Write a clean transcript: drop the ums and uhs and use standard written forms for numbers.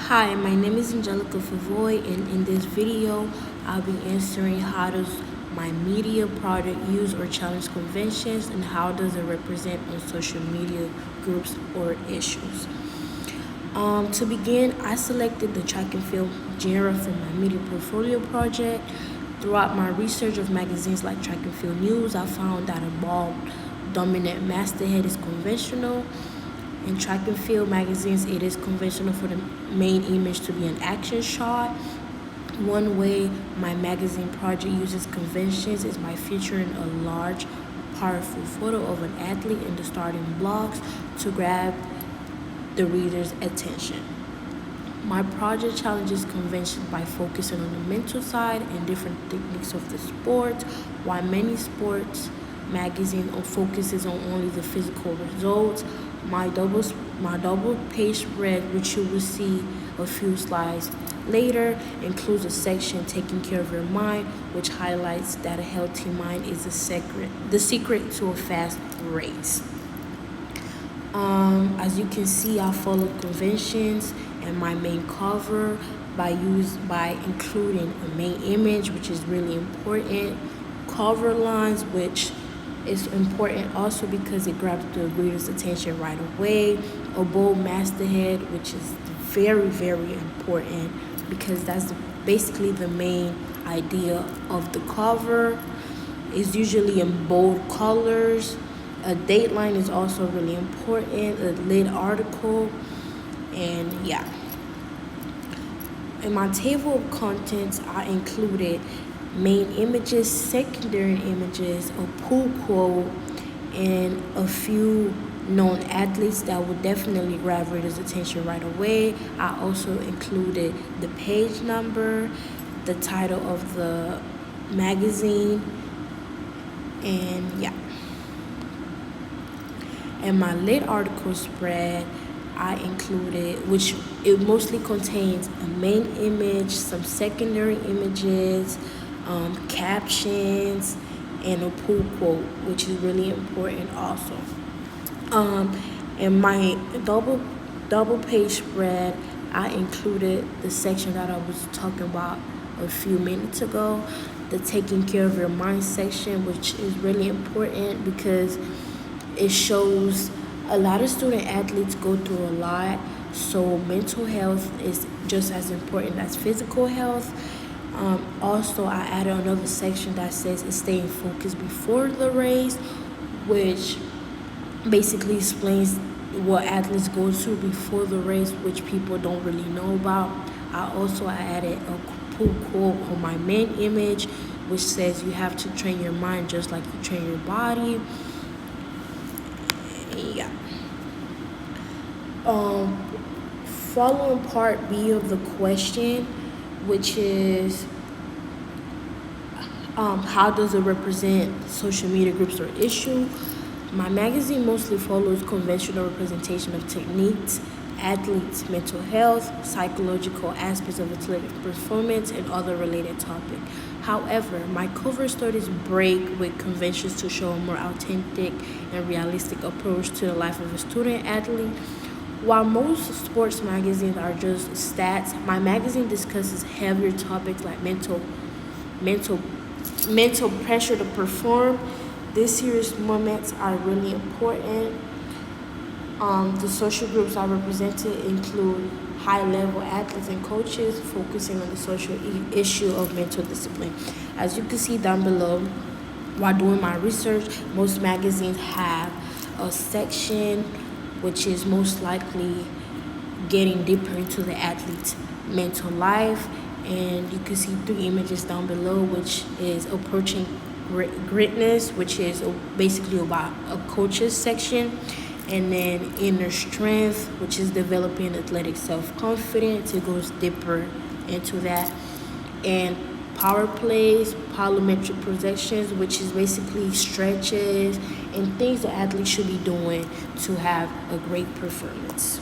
Hi, my name is Angelica Fevoy, and in this video, I'll be answering how does my media product use or challenge conventions, and how does it represent on social media groups or issues. To begin, I selected the track and field genre for my media portfolio project. Throughout my research of magazines like Track and Field News, I found that a bald, dominant masthead is conventional. In track and field magazines, it is conventional for the main image to be an action shot. One way my magazine project uses conventions is by featuring a large, powerful photo of an athlete in the starting blocks to grab the reader's attention. My project challenges conventions by focusing on the mental side and different techniques of the sport, while many sports magazine focuses on only the physical results. My double page spread, which you will see a few slides later, includes a section taking care of your mind, which highlights that a healthy mind is the secret to a fast race. As you can see, I follow conventions and my main cover by including a main image, which is really important, cover lines, which is important also because it grabs the reader's attention right away, a bold masthead, which is very, very important because that's basically the main idea of the cover. It's usually in bold colors. A dateline is also really important, a lit article, and yeah. In my table of contents, I included main images, secondary images, a pull quote, and a few known athletes that would definitely grab readers' attention right away. I also included the page number, the title of the magazine, and yeah. And my lit article spread, I included, which it mostly contains a main image, some secondary images, captions, and a pull quote, which is really important also. In my double page spread, I included the section that I was talking about a few minutes ago, the taking care of your mind section, which is really important because it shows a lot of student athletes go through a lot, so mental health is just as important as physical health. Also, I added another section that says staying focused before the race, which basically explains what athletes go through before the race, which people don't really know about. I added a cool quote on my main image, which says you have to train your mind just like you train your body. Yeah. Following part B of the question, which is how does it represent social media groups or issue? My magazine mostly follows conventional representation of techniques, athletes' mental health, psychological aspects of athletic performance, and other related topics. However, my cover stories break with conventions to show a more authentic and realistic approach to the life of a student athlete. While most sports magazines are just stats, my magazine discusses heavier topics like mental mental pressure to perform. These serious moments are really important. The social groups I represented include high-level athletes and coaches focusing on the social issue of mental discipline. As you can see down below, while doing my research, most magazines have a section which is most likely getting deeper into the athlete's mental life. And you can see 3 images down below, which is approaching greatness, which is basically about a coach's section, and then inner strength, which is developing athletic self-confidence. It goes deeper into that. And power plays, plyometric projections, which is basically stretches and things that athletes should be doing to have a great performance.